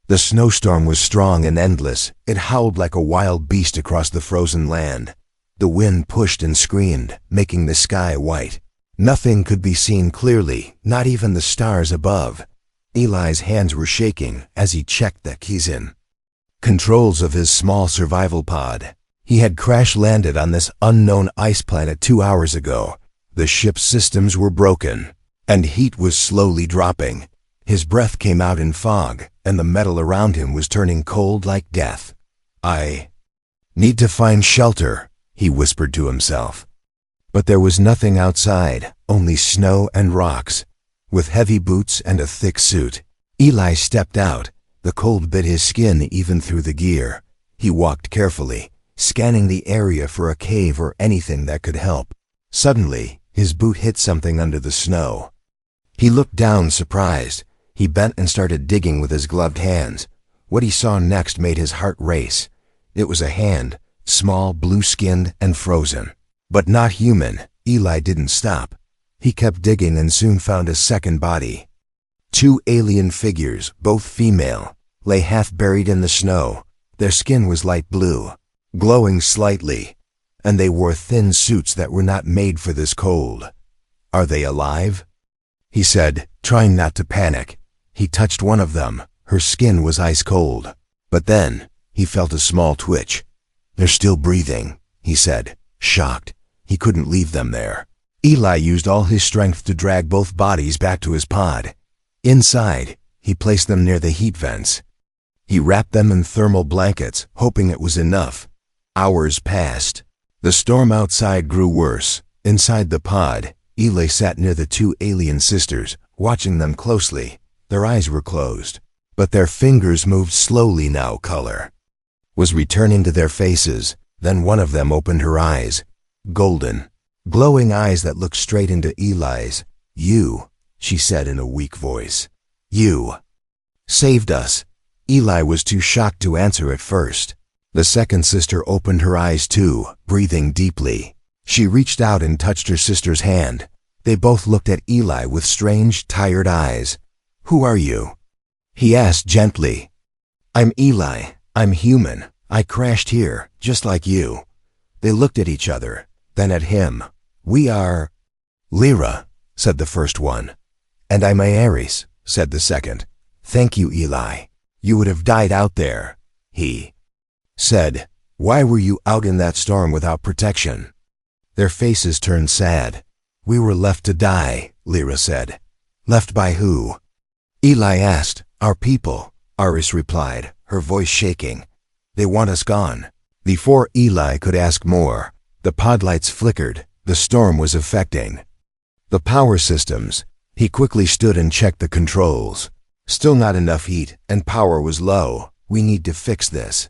The snowstorm was strong and endless. It howled like a wild beast across the frozen land. The wind pushed and screamed, making the sky white. Nothing could be seen clearly, not even the stars above. Eli's hands were shaking as he checked the keys in. Controls of his small survival pod. He had crash-landed on this unknown ice planet 2 hours ago. The ship's systems were broken, and heat was slowly dropping. His breath came out in fog, and the metal around him was turning cold like death. "I need to find shelter," he whispered to himself. But there was nothing outside, only snow and rocks. With heavy boots and a thick suit, Eli stepped out. The cold bit his skin even through the gear. He walked carefully, scanning the area for a cave or anything that could help. Suddenly, his boot hit something under the snow. He looked down, surprised. He bent and started digging with his gloved hands. What he saw next made his heart race. It was a hand, small, blue-skinned, and frozen. But not human. Eli didn't stop. He kept digging and soon found a second body. 2 alien figures, both female, lay half buried in the snow. Their skin was light blue, glowing slightly, and they wore thin suits that were not made for this cold. "Are they alive?" he said, trying not to panic. He touched one of them. Her skin was ice cold. But then, he felt a small twitch. "They're still breathing," he said, shocked. He couldn't leave them there. Eli used all his strength to drag both bodies back to his pod. Inside, he placed them near the heat vents. He wrapped them in thermal blankets, hoping it was enough. Hours passed. The storm outside grew worse. Inside the pod, Eli sat near the 2 alien sisters, watching them closely. Their eyes were closed, but their fingers moved slowly now. Color was returning to their faces. Then one of them opened her eyes. Golden, glowing eyes that looked straight into Eli's. "You," she said in a weak voice. "You saved us." Eli was too shocked to answer at first. The second sister opened her eyes too, breathing deeply. She reached out and touched her sister's hand. They both looked at Eli with strange, tired eyes. "Who are you?" he asked gently. "I'm Eli. I'm human. I crashed here, just like you." They looked at each other, then at him. "We are Lyra," said the first one. "And I'm Aries," said the second. "Thank you, Eli. You would have died out there," he said. "Why were you out in that storm without protection?" Their faces turned sad. "We were left to die," Lyra said. "Left by who?" Eli asked. "Our people," Aris replied, her voice shaking. "They want us gone." Before Eli could ask more, the pod lights flickered. The storm was affecting the power systems. He quickly stood and checked the controls. "Still not enough heat, and power was low. We need to fix this,"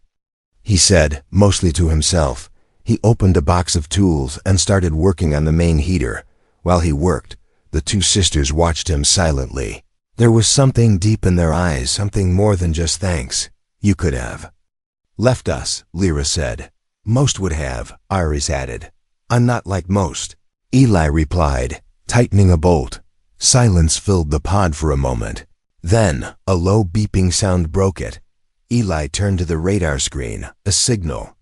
he said, mostly to himself. He opened a box of tools and started working on the main heater. While he worked, the 2 sisters watched him silently. There was something deep in their eyes, something more than just thanks. "You could have left us," Lyra said. "Most would have," Iris added. "I'm not like most," Eli replied, tightening a bolt. Silence filled the pod for a moment. Then, a low beeping sound broke it. Eli turned to the radar screen, a signal.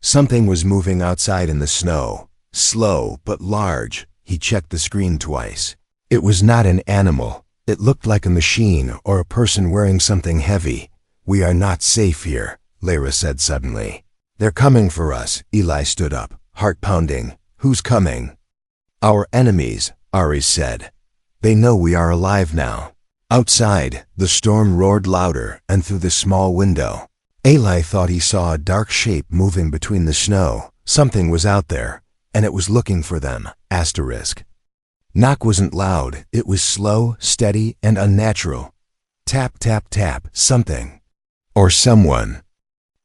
Something was moving outside in the snow. Slow, but large. He checked the screen twice. It was not an animal. It looked like a machine or a person wearing something heavy. "We are not safe here," Lyra said suddenly. "They're coming for us." Eli stood up, heart pounding. "Who's coming?" "Our enemies," Aris said. "They know we are alive now." Outside, the storm roared louder, and through the small window, Eli thought he saw a dark shape moving between the snow. Something was out there, and it was looking for them. Asterisk. Knock wasn't loud. It was slow, steady, and unnatural. Tap, tap, tap. Something, or someone,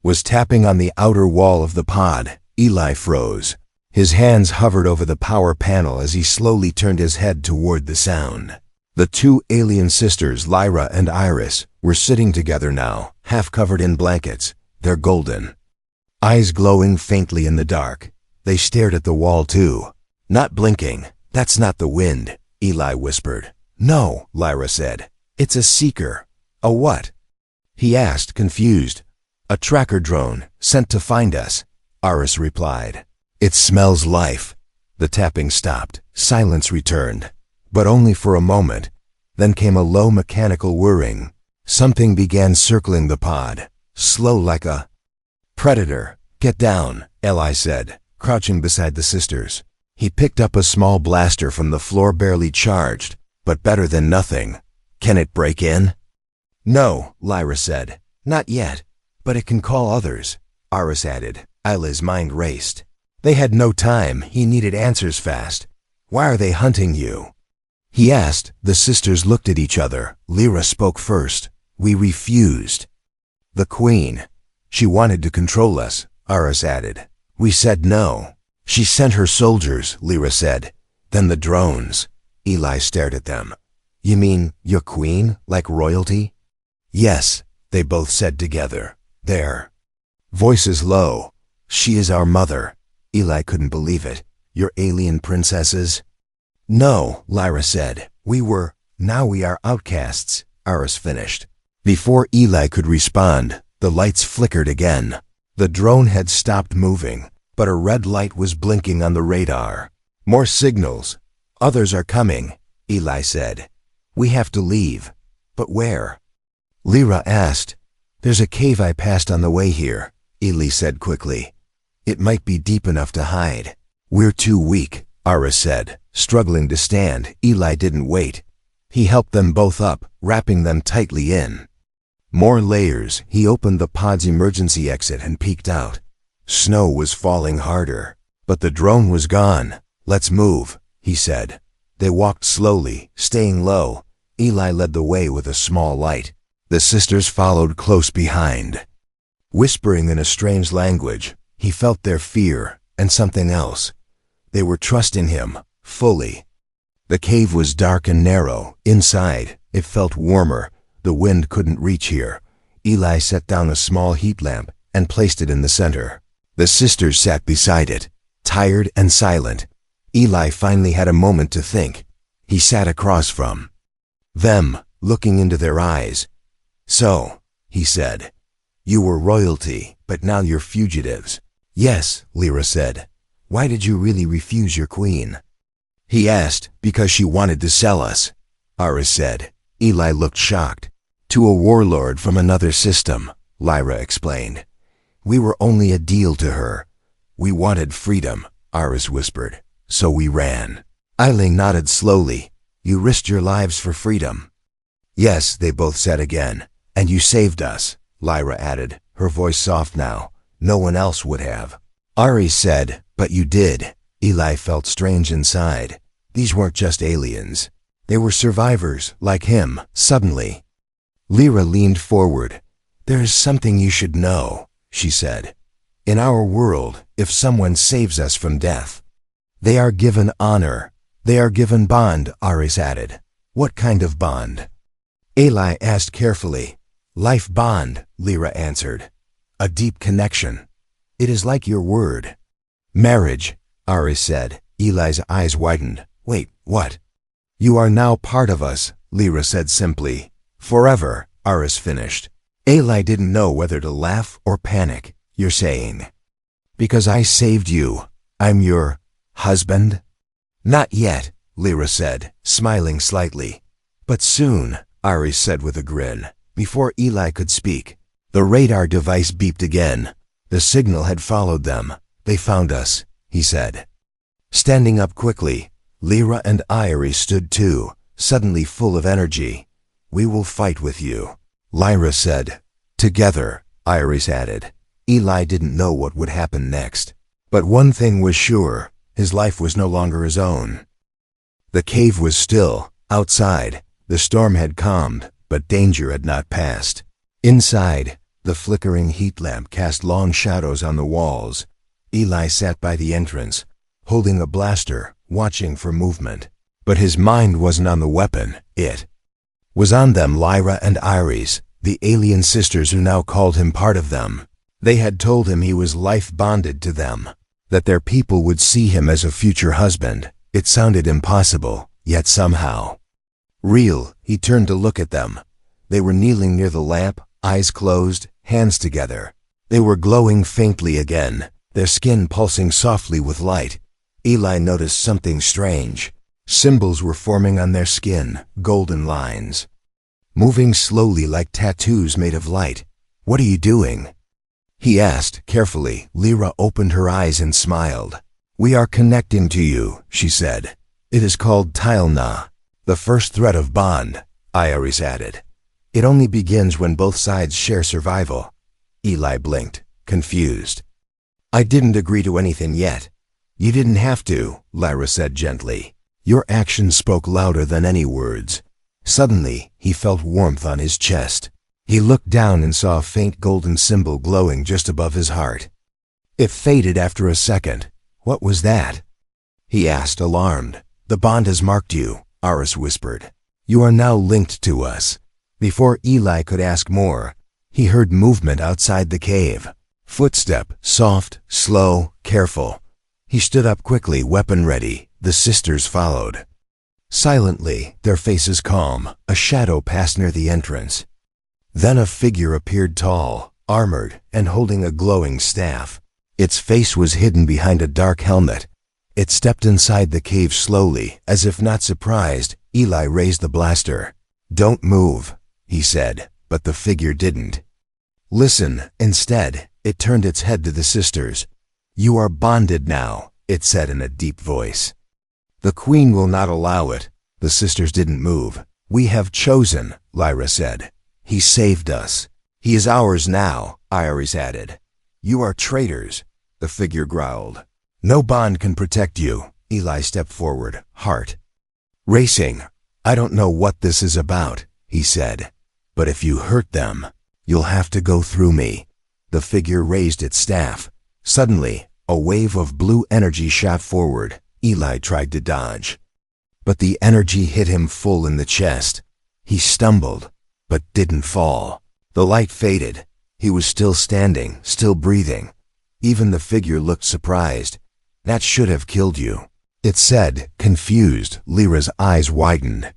was tapping on the outer wall of the pod. Eli froze. His hands hovered over the power panel as he slowly turned his head toward the sound. The 2 alien sisters, Lyra and Iris, were sitting together now, half covered in blankets. Their golden eyes glowing faintly in the dark. They stared at the wall too, not blinking. "That's not the wind," Eli whispered. "No," Lyra said. "It's a seeker." "A what?" he asked, confused. A tracker drone, sent to find us, Aris replied. It smells life. The tapping stopped. Silence returned. But only for a moment. Then came a low mechanical whirring. Something began circling the pod, slow like a predator. Get down, Eli said, crouching beside the sisters. He picked up a small blaster from the floor, barely charged, but better than nothing. Can it break in? No, Lyra said. Not yet. But it can call others, Aris added. Isla's mind raced. They had no time. He needed answers fast. Why are they hunting you? He asked. The sisters looked at each other. Lyra spoke first. We refused. The Queen. She wanted to control us, Aris added. We said no. She sent her soldiers, Lyra said. Then the drones. Eli stared at them. You mean your queen, like royalty? Yes, they both said together. There. Voices low. She is our mother. Eli couldn't believe it. Your alien princesses? No, Lyra said. Now we are outcasts, Aris finished. Before Eli could respond, the lights flickered again. The drone had stopped moving, but a red light was blinking on the radar. More signals. Others are coming, Eli said. We have to leave. But where? Lyra asked. There's a cave I passed on the way here, Eli said quickly. It might be deep enough to hide. We're too weak, Aris said, struggling to stand. Eli didn't wait. He helped them both up, wrapping them tightly in. More layers. He opened the pod's emergency exit and peeked out. Snow was falling harder, but the drone was gone. Let's move, he said. They walked slowly, staying low. Eli led the way with a small light. The sisters followed close behind. Whispering in a strange language, he felt their fear and something else. They were trusting him, fully. The cave was dark and narrow. Inside, it felt warmer. The wind couldn't reach here. Eli set down a small heat lamp and placed it in the center. The sisters sat beside it, tired and silent. Eli finally had a moment to think. He sat across from them, looking into their eyes. So, he said, you were royalty, but now you're fugitives. Yes, Lyra said. Why did you really refuse your queen? He asked. Because she wanted to sell us, Aris said. Eli looked shocked. To a warlord from another system, Lyra explained. We were only a deal to her. We wanted freedom, Aris whispered. So we ran. Eileen nodded slowly. You risked your lives for freedom. Yes, they both said again. And you saved us, Lyra added, her voice soft now. No one else would have. Aris said, but you did. Eli felt strange inside. These weren't just aliens. They were survivors, like him, suddenly. Lyra leaned forward. There is something you should know, she said. In our world, if someone saves us from death, they are given honor. They are given bond, Aris added. What kind of bond? Eli asked carefully. Life bond, Lyra answered. A deep connection. It is like your word. Marriage, Aris said. Eli's eyes widened. Wait, what? You are now part of us, Lyra said simply. Forever, Aris finished. Eli didn't know whether to laugh or panic. You're saying, because I saved you, I'm your husband? Not yet, Lyra said, smiling slightly. But soon, Aris said with a grin. Before Eli could speak, the radar device beeped again. The signal had followed them. They found us, he said. Standing up quickly, Lyra and Iris stood too, suddenly full of energy. We will fight with you, Lyra said. Together, Iris added. Eli didn't know what would happen next. But one thing was sure, his life was no longer his own. The cave was still. Outside, the storm had calmed, but danger had not passed. Inside, the flickering heat lamp cast long shadows on the walls. Eli sat by the entrance, holding a blaster, watching for movement. But his mind wasn't on the weapon. It was on them, Lyra and Iris, the alien sisters who now called him part of them. They had told him he was life-bonded to them, that their people would see him as a future husband. It sounded impossible, yet somehow real. He turned to look at them. They were kneeling near the lamp, eyes closed, hands together. They were glowing faintly again, their skin pulsing softly with light. Eli noticed something strange. Symbols were forming on their skin, golden lines, moving slowly like tattoos made of light. "What are you doing?" he asked carefully. Lyra opened her eyes and smiled. "We are connecting to you," she said. "It is called Tilna, the first thread of bond," Iris added. "It only begins when both sides share survival." Eli blinked, confused. "I didn't agree to anything yet." "You didn't have to," Lyra said gently. "Your actions spoke louder than any words." Suddenly, he felt warmth on his chest. He looked down and saw a faint golden symbol glowing just above his heart. It faded after a second. "What was that?" he asked, alarmed. "The bond has marked you," Iris whispered. "You are now linked to us." Before Eli could ask more, he heard movement outside the cave. Footstep, soft, slow, careful. He stood up quickly, weapon ready. The sisters followed. Silently, their faces calm, a shadow passed near the entrance. Then a figure appeared, tall, armored, and holding a glowing staff. Its face was hidden behind a dark helmet. It stepped inside the cave slowly, as if not surprised. Eli raised the blaster. "Don't move," he said, but the figure didn't. "Listen," instead. It turned its head to the sisters. "You are bonded now," it said in a deep voice. "The Queen will not allow it." The sisters didn't move. "We have chosen," Lyra said. "He saved us. He is ours now," Iris added. "You are traitors," the figure growled. "No bond can protect you." Eli stepped forward, heart racing. "I don't know what this is about," he said, "but if you hurt them, you'll have to go through me." The figure raised its staff. Suddenly, a wave of blue energy shot forward. Eli tried to dodge, but the energy hit him full in the chest. He stumbled, but didn't fall. The light faded. He was still standing, still breathing. Even the figure looked surprised. "That should have killed you," it said, confused. Lyra's eyes widened.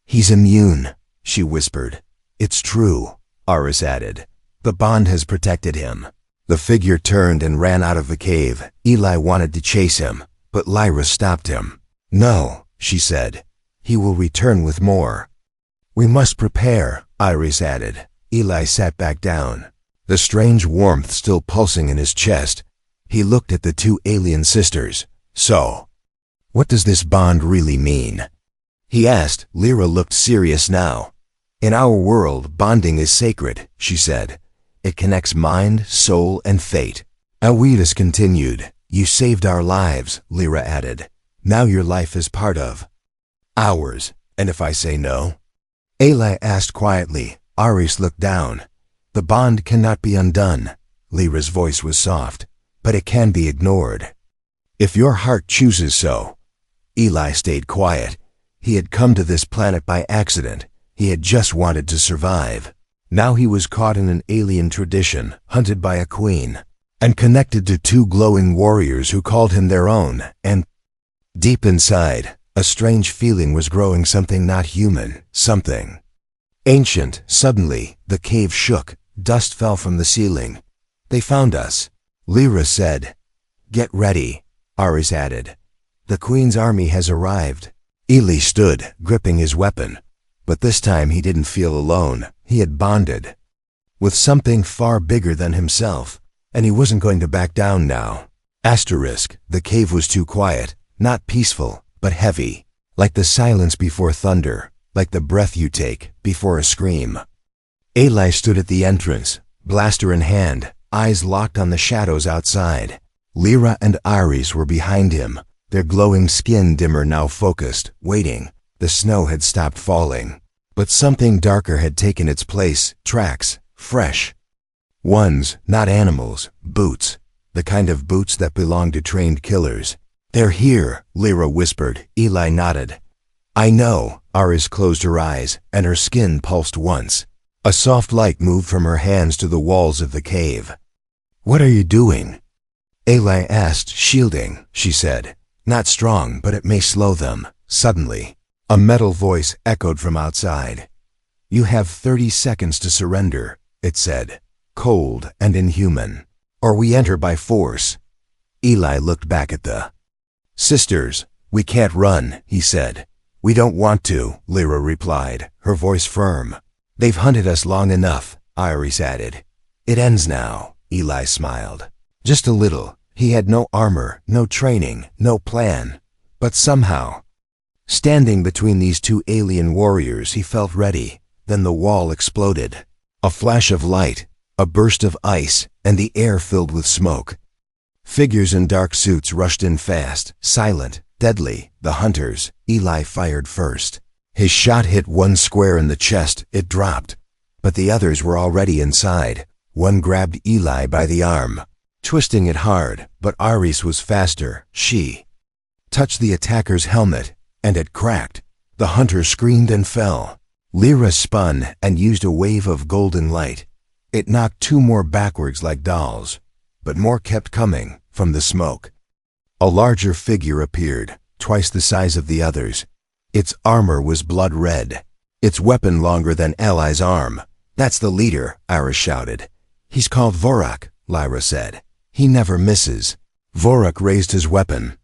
"He's immune," she whispered. "It's true," Iris added. "The bond has protected him." The figure turned and ran out of the cave. Eli wanted to chase him, but Lyra stopped him. "No," she said. "He will return with more." "We must prepare," Iris added. Eli sat back down, the strange warmth still pulsing in his chest. He looked at the two alien sisters. "So, what does this bond really mean?" he asked. Lyra looked serious now. "In our world, bonding is sacred," she said. "It connects mind, soul, and fate." Awidus continued. "You saved our lives," Lyra added. "Now your life is part of ours. And if I say no?" Eli asked quietly. Iris looked down. "The bond cannot be undone." Lyra's voice was soft. "But it can be ignored, if your heart chooses so." Eli stayed quiet. He had come to this planet by accident. He had just wanted to survive. Now he was caught in an alien tradition, hunted by a queen, and connected to two glowing warriors who called him their own. And deep inside, a strange feeling was growing, something not human, something ancient. Suddenly, the cave shook. Dust fell from the ceiling. "They found us," Lyra said. "Get ready," Iris added. "The Queen's army has arrived." Eli stood, gripping his weapon. But this time he didn't feel alone. He had bonded with something far bigger than himself, and he wasn't going to back down now. The cave was too quiet, not peaceful, but heavy, like the silence before thunder, like the breath you take before a scream. Eli stood at the entrance, blaster in hand, eyes locked on the shadows outside. Lyra and Iris were behind him, their glowing skin dimmer, now focused, waiting. The snow had stopped falling, but something darker had taken its place. Tracks, fresh ones, not animals, boots, the kind of boots that belong to trained killers. "They're here," Lyra whispered. Eli nodded. "I know." Iris closed her eyes, and her skin pulsed once. A soft light moved from her hands to the walls of the cave. "What are you doing?" Eli asked. "Shielding," she said. "Not strong, but it may slow them." Suddenly, a metal voice echoed from outside. "You have 30 seconds to surrender." it said, cold and inhuman. Or we enter by force. Eli looked back at the sisters. We can't run, he said. We don't want to, Lyra replied, her voice firm. They've hunted us long enough, Iris added. It ends now, Eli smiled. Just a little. He had no armor, no training, no plan. But somehow, standing between these two alien warriors, he felt ready. Then the wall exploded. A flash of light, a burst of ice, and the air filled with smoke. Figures in dark suits rushed in fast, silent, deadly. The hunters. Eli fired first. His shot hit one square in the chest. It dropped. But the others were already inside. One grabbed Eli by the arm, twisting it hard, but Iris was faster. She touched the attacker's helmet, and it cracked. The hunter screamed and fell. Lyra spun and used a wave of golden light. It knocked two more backwards like dolls, but more kept coming from the smoke. A larger figure appeared, twice the size of the others. Its armor was blood red, its weapon longer than Eli's arm. That's the leader, Iris shouted. He's called Vorak, Lyra said. He never misses. Vorak raised his weapon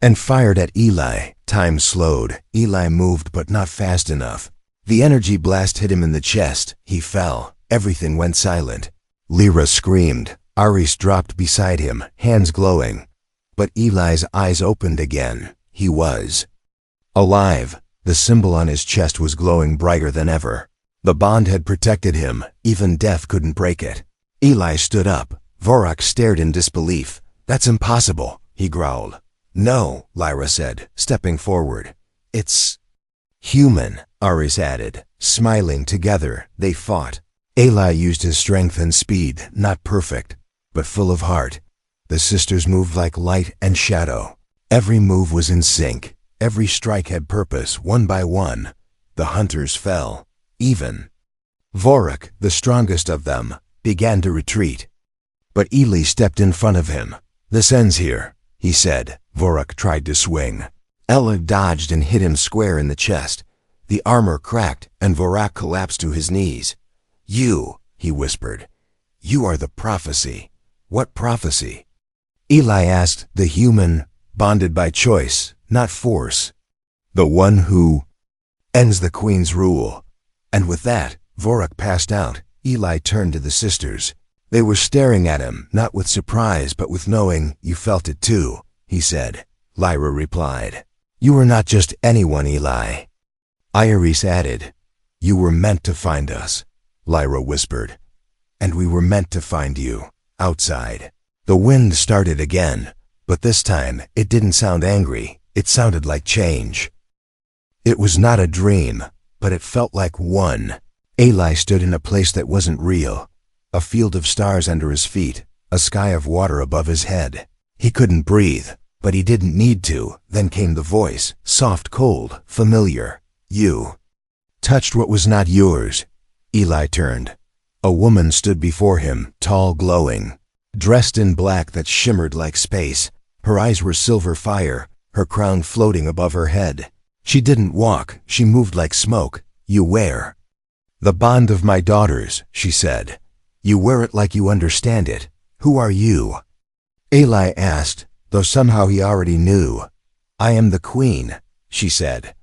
and fired at Eli. Time slowed. Eli moved, but not fast enough. The energy blast hit him in the chest. He fell. Everything went silent. Lyra screamed. Iris dropped beside him, hands glowing. But Eli's eyes opened again. He was alive. The symbol on his chest was glowing brighter than ever. The bond had protected him. Even death couldn't break it. Eli stood up. Vorak stared in disbelief. That's impossible, he growled. No, Lyra said, stepping forward. It's human, Iris added. Smiling together, they fought. Eli used his strength and speed, not perfect, but full of heart. The sisters moved like light and shadow. Every move was in sync. Every strike had purpose. One by one, the hunters fell. Even Vorak, the strongest of them, began to retreat. But Eli stepped in front of him. This ends here, he said. Vorak tried to swing. Ella dodged and hit him square in the chest. The armor cracked, and Vorak collapsed to his knees. You, he whispered. You are the prophecy. What prophecy? Eli asked. The human, bonded by choice, not force. The one who ends the queen's rule. And with that, Vorak passed out. Eli turned to the sisters. They were staring at him, not with surprise, but with knowing. You felt it too, he said. Lyra replied. You were not just anyone, Eli. Iris added. You were meant to find us, Lyra whispered. And we were meant to find you, outside. The wind started again, but this time it didn't sound angry. It sounded like change. It was not a dream, but it felt like one. Eli stood in a place that wasn't real. A field of stars under his feet, a sky of water above his head. He couldn't breathe, but he didn't need to. Then came the voice, soft, cold, familiar. You touched what was not yours. Eli turned. A woman stood before him, tall, glowing, dressed in black that shimmered like space. Her eyes were silver fire, her crown floating above her head. She didn't walk, she moved like smoke. You wear the bond of my daughters, she said. You wear it like you understand it. Who are you? Eli asked, though somehow he already knew. I am the queen, she said,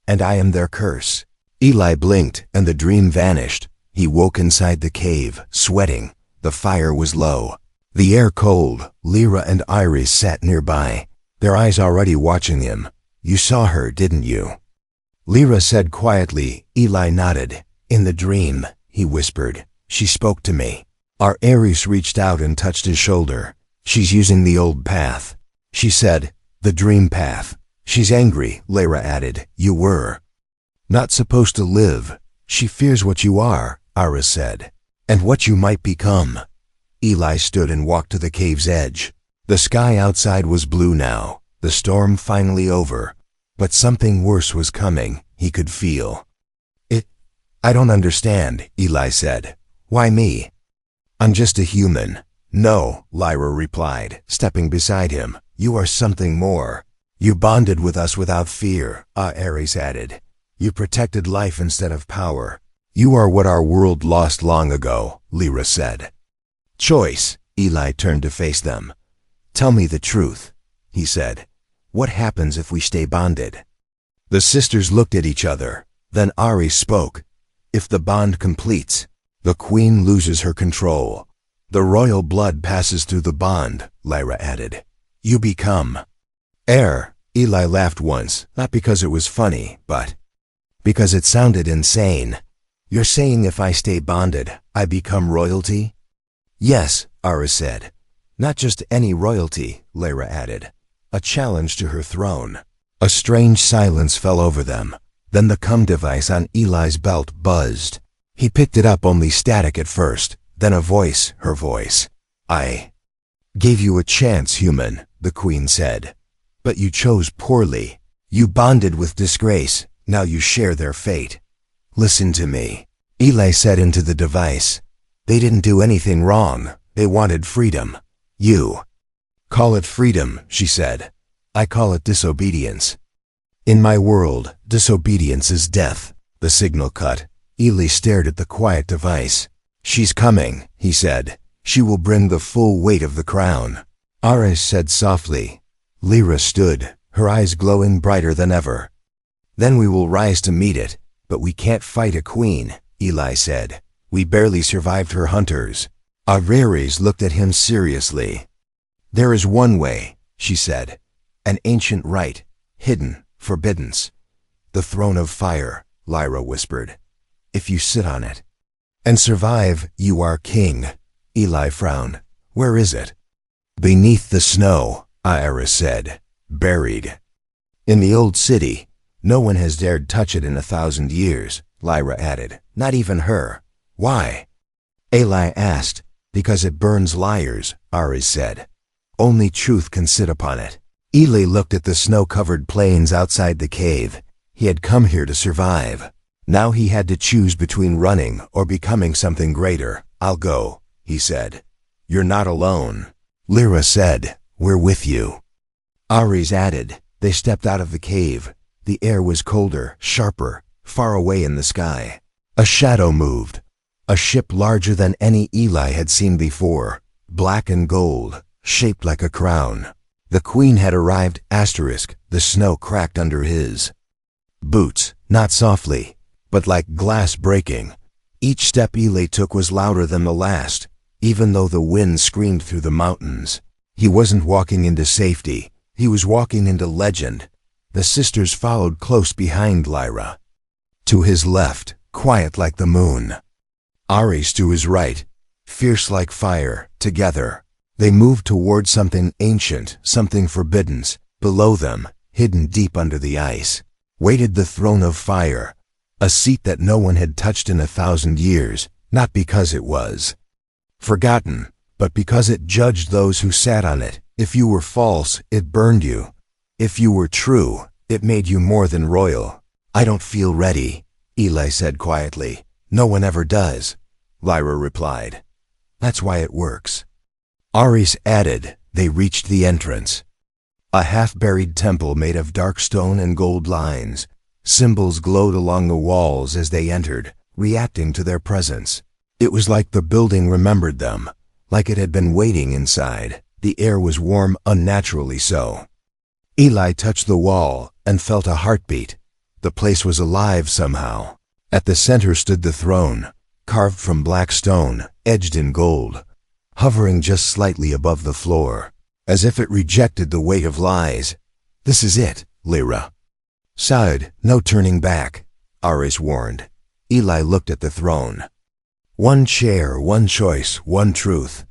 and I am their curse. Eli blinked, and the dream vanished. He woke inside the cave, sweating. The fire was low, the air cold. Lyra and Iris sat nearby, their eyes already watching him. You saw her, didn't you? Lyra said quietly. Eli nodded. In the dream, he whispered. She spoke to me. Our Iris reached out and touched his shoulder. She's using the old path, she said. The dream path. She's angry, Lyra added. You were not supposed to live. She fears what you are, Iris said, and what you might become. Eli stood and walked to the cave's edge. The sky outside was blue now, the storm finally over. But something worse was coming, he could feel. I don't understand, Eli said. Why me? I'm just a human. No, Lyra replied, stepping beside him. You are something more. You bonded with us without fear, Ares added. You protected life instead of power. You are what our world lost long ago, Lyra said. Choice. Eli turned to face them. Tell me the truth, he said. What happens if we stay bonded? The sisters looked at each other. Then Ares spoke. If the bond completes, the queen loses her control. The royal blood passes through the bond, Lyra added. You become heir. Eli laughed once, not because it was funny, but because it sounded insane. You're saying if I stay bonded, I become royalty? Yes, Ares said. Not just any royalty, Lyra added. A challenge to her throne. A strange silence fell over them. Then the cum device on Eli's belt buzzed. He picked it up, only static at first, then a voice, her voice. I gave you a chance, human, the queen said. But you chose poorly. You bonded with disgrace, now you share their fate. Listen to me, Eli said into the device. They didn't do anything wrong, they wanted freedom. You call it freedom, she said. I call it disobedience. In my world, disobedience is death. The signal cut. Eli stared at the quiet device. She's coming, he said. She will bring the full weight of the crown. Ares said softly. Lyra stood, her eyes glowing brighter than ever. Then we will rise to meet it, but we can't fight a queen, Eli said. We barely survived her hunters. Ares looked at him seriously. There is one way, she said. An ancient right, hidden, forbidden. The throne of fire, Lyra whispered. If you sit on it and survive, you are king. Eli frowned. Where is it? Beneath the snow, Ares said. Buried. In the old city. No one has dared touch it in 1,000 years, Lyra added. Not even her. Why? Eli asked. Because it burns liars, Ares said. Only truth can sit upon it. Eli looked at the snow-covered plains outside the cave. He had come here to survive. Now he had to choose between running or becoming something greater. I'll go, he said. You're not alone. Lyra said, we're with you. Ares added. They stepped out of the cave. The air was colder, sharper, far away in the sky. A shadow moved. A ship larger than any Eli had seen before. Black and gold, shaped like a crown. The queen had arrived. The snow cracked under his boots, not softly, but like glass breaking. Each step Eli took was louder than the last, even though the wind screamed through the mountains. He wasn't walking into safety. He was walking into legend. The sisters followed close behind Lyra. To his left, quiet like the moon. Ares to his right, fierce like fire. Together, they moved toward something ancient, something forbidden. Below them, hidden deep under the ice, waited the throne of fire. A seat that no one had touched in 1,000 years, not because it was forgotten, but because it judged those who sat on it. If you were false, it burned you. If you were true, it made you more than royal. I don't feel ready, Eli said quietly. No one ever does, Lyra replied. That's why it works. Ares added. They reached the entrance. A half-buried temple made of dark stone and gold lines. Symbols glowed along the walls as they entered, reacting to their presence. It was like the building remembered them, like it had been waiting inside. The air was warm, unnaturally so. Eli touched the wall and felt a heartbeat. The place was alive somehow. At the center stood the throne, carved from black stone, edged in gold, hovering just slightly above the floor, as if it rejected the weight of lies. This is it, Lyra sighed. No turning back, Ares warned. Eli looked at the throne. One chair, one choice, one truth.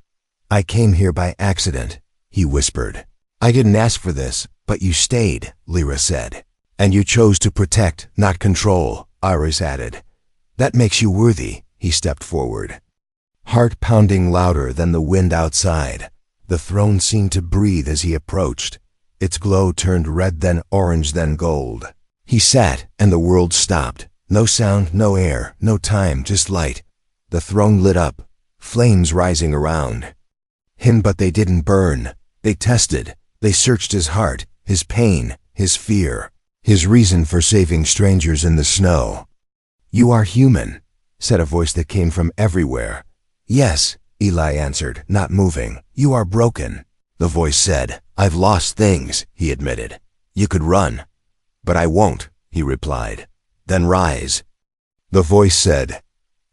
I came here by accident, he whispered. I didn't ask for this, but you stayed, Lyra said. And you chose to protect, not control, Ares added. That makes you worthy, he stepped forward. Heart pounding louder than the wind outside. The throne seemed to breathe as he approached. Its glow turned red, then orange, then gold. He sat, and the world stopped. No sound, no air, no time, just light. The throne lit up, flames rising around him, but they didn't burn. They tested. They searched his heart, his pain, his fear, his reason for saving strangers in the snow. You are human, said a voice that came from everywhere. Yes, Eli answered, not moving. You are broken. The voice said, I've lost things, he admitted. You could run. But I won't, he replied. Then rise. The voice said,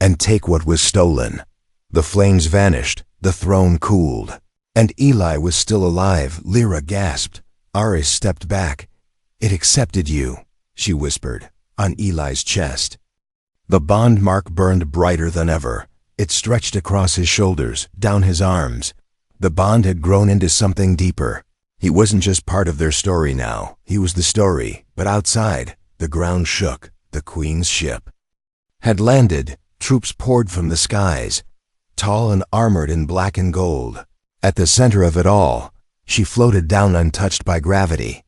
and take what was stolen. The flames vanished, the throne cooled. And Eli was still alive, Lyra gasped. Aris stepped back. It accepted you, she whispered, on Eli's chest. The bond mark burned brighter than ever. It stretched across his shoulders, down his arms. The bond had grown into something deeper. He wasn't just part of their story now. He was the story, but outside, the ground shook. The Queen's ship had landed. Troops poured from the skies, tall and armored in black and gold. At the center of it all, she floated down untouched by gravity.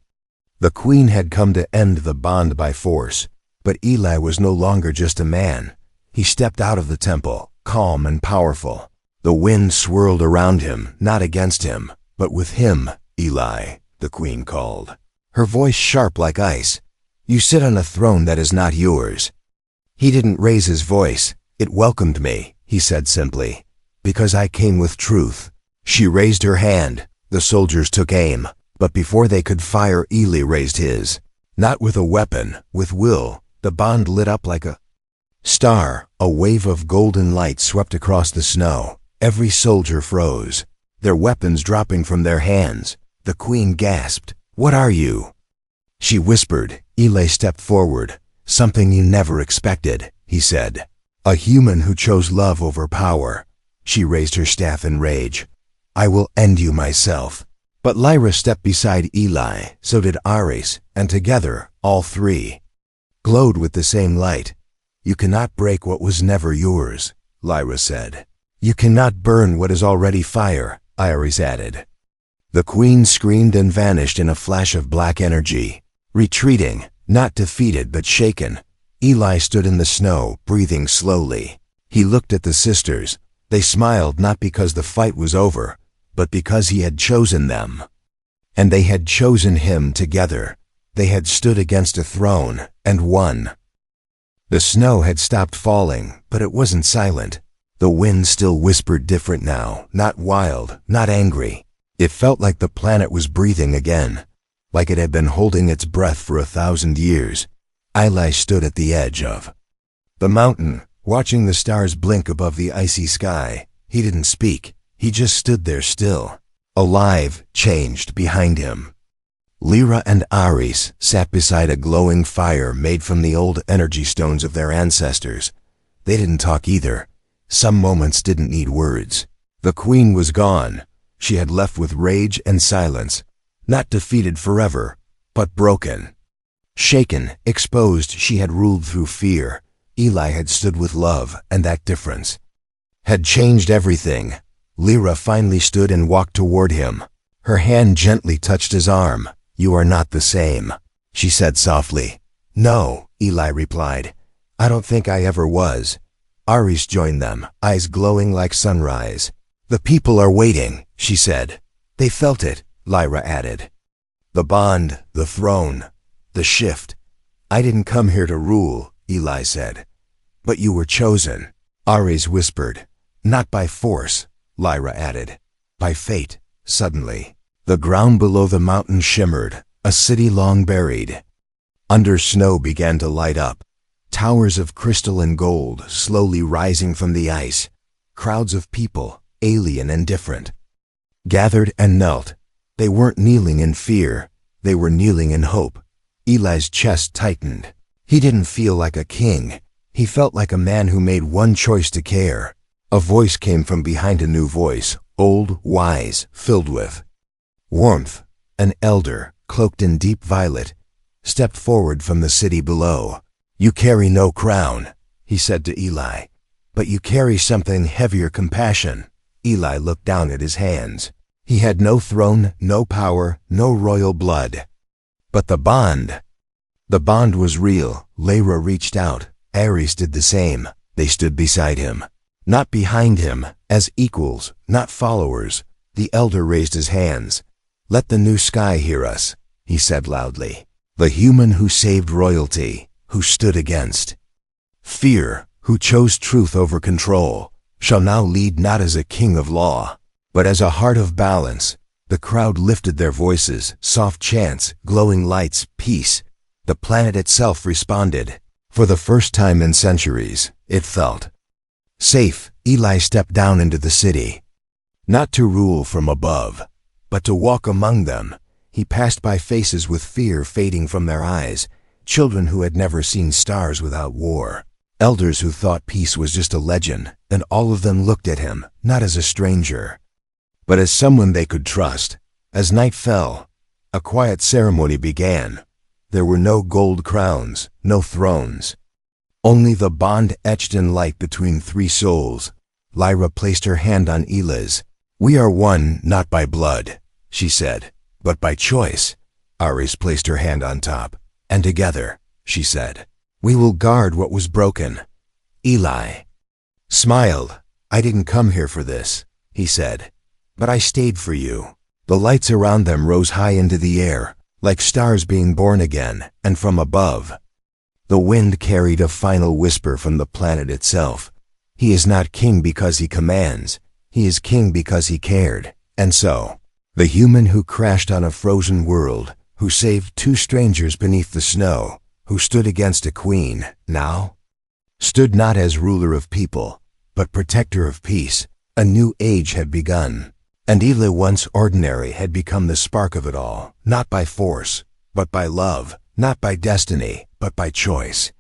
The Queen had come to end the bond by force, but Eli was no longer just a man. He stepped out of the temple, calm and powerful. The wind swirled around him, not against him, but with him. Eli, the Queen called, her voice sharp like ice. You sit on a throne that is not yours. He didn't raise his voice. It welcomed me, he said simply, because I came with truth. She raised her hand. The soldiers took aim, but before they could fire, Eli raised his. Not with a weapon, with will. The bond lit up like a star. A wave of golden light swept across the snow. Every soldier froze, their weapons dropping from their hands. The Queen gasped, What are you? She whispered. Eli stepped forward. Something you never expected, he said. A human who chose love over power. She raised her staff in rage. I will end you myself. But Lyra stepped beside Eli, so did Ares, and together, all three glowed with the same light. You cannot break what was never yours, Lyra said. You cannot burn what is already fire, Ares added. The Queen screamed and vanished in a flash of black energy. Retreating, not defeated but shaken, Eli stood in the snow, breathing slowly. He looked at the sisters. They smiled not because the fight was over, but because he had chosen them. And they had chosen him together. They had stood against a throne and won. The snow had stopped falling, but it wasn't silent. The wind still whispered different now, not wild, not angry. It felt like the planet was breathing again, like it had been holding its breath for 1,000 years. Eli stood at the edge of the mountain, watching the stars blink above the icy sky. He didn't speak. He just stood there still, alive, changed behind him. Lyra and Ares sat beside a glowing fire made from the old energy stones of their ancestors. They didn't talk either. Some moments didn't need words. The Queen was gone. She had left with rage and silence, not defeated forever, but broken. Shaken, exposed, she had ruled through fear. Eli had stood with love, and that difference had changed everything. Lyra finally stood and walked toward him. Her hand gently touched his arm. You are not the same, she said softly. No, Eli replied. I don't think I ever was. Ares joined them, eyes glowing like sunrise. The people are waiting, she said. They felt it, Lyra added. The bond, the throne, the shift. I didn't come here to rule, Eli said. But you were chosen, Ares whispered. Not by force, Lyra added. By fate. Suddenly, the ground below the mountain shimmered, a city long buried. Under snow began to light up. Towers of crystal and gold slowly rising from the ice. Crowds of people, alien and different, gathered and knelt. They weren't kneeling in fear. They were kneeling in hope. Eli's chest tightened. He didn't feel like a king. He felt like a man who made one choice to care. A voice came from behind a new voice, old, wise, filled with warmth. An elder, cloaked in deep violet, stepped forward from the city below. You carry no crown, he said to Eli, but you carry something heavier, compassion. Eli looked down at his hands. He had no throne, no power, no royal blood. But the bond was real. Lyra reached out. Ares did the same. They stood beside him, not behind him, as equals, not followers. The elder raised his hands. Let the new sky hear us, he said loudly. The human who saved royalty, who stood against fear, who chose truth over control, shall now lead not as a king of law, but as a heart of balance. The crowd lifted their voices, soft chants, glowing lights, peace. The planet itself responded. For the first time in centuries, it felt safe. Eli stepped down into the city, not to rule from above, but to walk among them. He passed by faces with fear fading from their eyes, children who had never seen stars without war, elders who thought peace was just a legend, and all of them looked at him, not as a stranger, but as someone they could trust. As night fell, a quiet ceremony began. There were no gold crowns, no thrones, only the bond etched in light between three souls. Lyra placed her hand on Eli's. "We are one not by blood," she said, "but by choice." Ares placed her hand on top. "And together," she said, "we will guard what was broken." Eli smiled. "I didn't come here for this," he said, "but I stayed for you." The lights around them rose high into the air, like stars being born again, and from above, the wind carried a final whisper from the planet itself. He is not king because he commands. He is king because he cared. And so, the human who crashed on a frozen world, who saved two strangers beneath the snow, who stood against a queen, now stood not as ruler of people, but protector of peace. A new age had begun, and Eli, once ordinary, had become the spark of it all, not by force, but by love, not by destiny, but by choice.